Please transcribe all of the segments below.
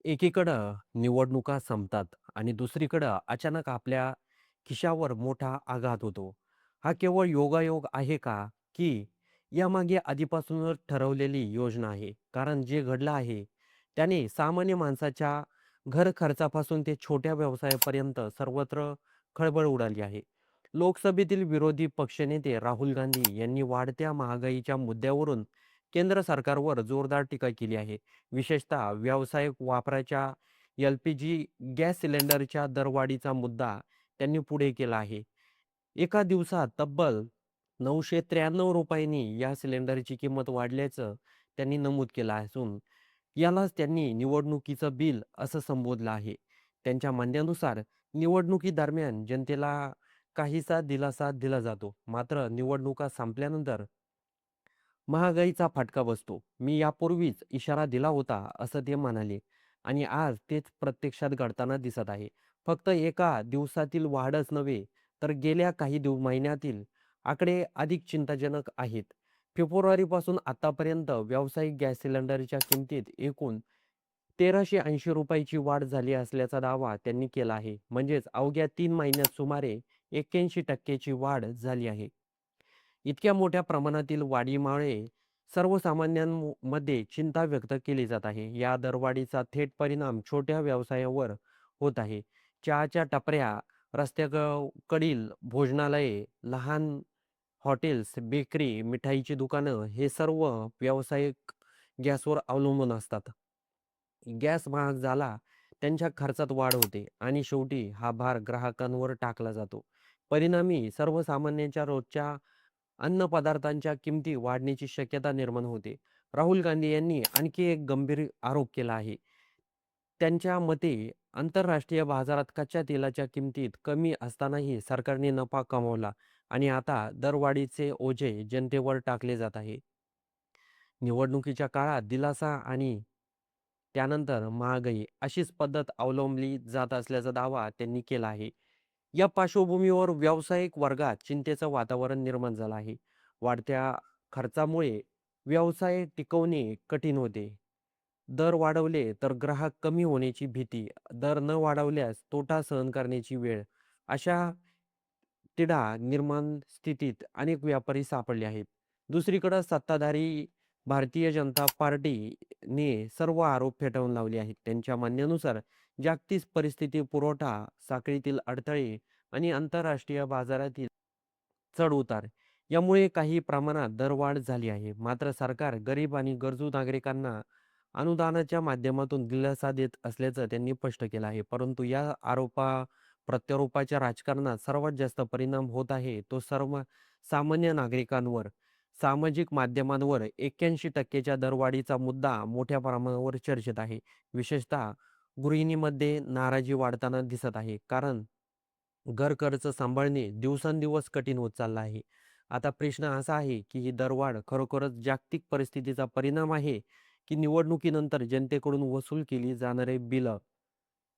एकीकडं निवडणुका संपतात आणि दुसरीकडं अचानक आपल्या खिशावर मोठा आघात होतो. हा केवळ योगायोग आहे का? की यामागे आधीपासूनच ठरवलेली योजना आहे? कारण जे घडलं आहे, त्याने सामान्य माणसाच्या घर खर्चापासून ते छोट्या व्यवसायापर्यंत सर्वत्र खळबळ उडाली आहे. लोकसभेतील विरोधी पक्षनेते राहुल गांधी यांनी वाढत्या महागाईच्या मुद्द्यावरून केंद्र सरकारवर जोरदार टीका केली आहे. विशेषतः व्यावसायिक वापराच्या एल-पी-जी गॅस सिलेंडरच्या दरवाढीचा मुद्दा त्यांनी पुढे केला आहे. एका दिवसात तब्बल ₹993 या सिलेंडरची किंमत वाढल्याचं त्यांनी नमूद केलं असून यालाच त्यांनी निवडणुकीचं बिल असं संबोधलं आहे. त्यांच्या म्हणण्यानुसार निवडणुकीदरम्यान जनतेला काहीसा दिलासा दिला जातो. मात्र निवडणुका संपल्यानंतर महागाईचा फटका बसतो. मी यापूर्वीच इशारा दिला होता, असं ते म्हणाले आणि आज तेच प्रत्यक्षात घडताना दिसत आहे. फक्त एका दिवसातील वाढच नव्हे, तर गेल्या काही महिन्यातील आकडे अधिक चिंताजनक आहेत. फेब्रुवारीपासून आतापर्यंत व्यावसायिक गॅस सिलेंडरच्या किमतीत एकूण ₹1380 ची वाढ झाली असल्याचा दावा त्यांनी केला आहे. म्हणजेच अवघ्या 3 महिन्यात सुमारे 81% ची वाढ झाली आहे. इतक्या मोठ्या प्रमाणातील वाढीमुळे सर्वसामान्यांमध्ये चिंता व्यक्त केली जात आहे. या दरवाढीचा थेट परिणाम छोट्या व्यवसायावर होत आहे. चहाच्या टपऱ्या, रस्त्याकडील भोजनालये, लहान हॉटेल्स, बेकरी, मिठाईची दुकानं हे सर्व व्यावसायिक गॅसवर अवलंबून असतात. गॅस महाग झाला, त्यांच्या खर्चात वाढ होते आणि शेवटी हा भार ग्राहकांवर टाकला जातो. परिणामी सर्वसामान्यांच्या रोजच्या अन्नपदार्थांच्या किमती वाढण्याची शक्यता निर्माण होते. राहुल गांधी यांनी आणखी एक गंभीर आरोप केला आहे. त्यांच्या मते आंतरराष्ट्रीय बाजारात कच्च्या तेलाच्या किमतीत कमी असतानाही सरकारने नफा कमावला आणि आता दरवाढीचे ओझे जनतेवर टाकले जात आहे. निवडणुकीच्या काळात दिलासा आणि त्यानंतर महागाई अशीच पद्धत अवलंबली जात असल्याचा दावा त्यांनी केला आहे. या पार्श्वभूमीवर व्यावसायिक वर्गात चिंतेचं वातावरण निर्माण झालं आहे. वाढत्या खर्चामुळे व्यवसाय टिकवणे कठीण होते. दर वाढवले तर ग्राहक कमी होण्याची भीती, दर न वाढवल्यास तोटा सहन करण्याची वेळ, अशा तिढा निर्माण स्थितीत अनेक व्यापारी सापडले आहेत. दुसरीकडे सत्ताधारी भारतीय जनता पार्टीने सर्व आरोप फेटाळून लावले आहेत. त्यांच्या म्हणण्यानुसार जागतिक परिस्थिती, पुरवठा साखळीतील अडथळे आणि आंतरराष्ट्रीय बाजारातील चढ-उतार यामुळे काही प्रमाणात दरवाढ झाली आहे. मात्र सरकार गरीब आणि गरजू नागरिकांना अनुदानाच्या माध्यमातून दिलासा देत असल्याचं त्यांनी स्पष्ट केलं आहे. परंतु या प्रत्यारोपाच्या राजकारणात सर्वात जास्त परिणाम होत आहे तो सर्व सामान्य नागरिकांवर. सामाजिक माध्यमांवर 81% दरवाढीचा मुद्दा मोठ्या प्रमाणावर चर्चेत आहे. विशेषतः गृहिणींमध्ये नाराजी वाढताना दिसत आहे. कारण घर खर्च सांभाळणे दिवसेंदिवस कठीण होत चाललं आहे. आता प्रश्न असा आहे, की ही दरवाढ खरोखरच जागतिक परिस्थितीचा परिणाम आहे, की निवडणुकीनंतर जनतेकडून वसूल केली जाणारे बिलं?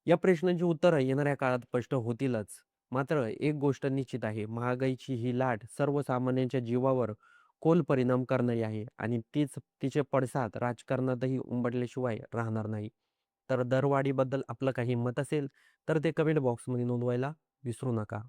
या प्रश्नांची उत्तरं येणाऱ्या काळात स्पष्ट होतीलच. मात्र एक गोष्ट निश्चित आहे, महागाईची ही लाट सर्वसामान्यांच्या जीवावर खोल परिणाम करणारी आहे आणि तिचे पडसाद राजकारणातही उमटल्याशिवाय राहणार नाही. तर दरवाढीबद्दल आपलं काही मत असेल, तर ते कमेंट बॉक्समध्ये नोंदवायला विसरू नका.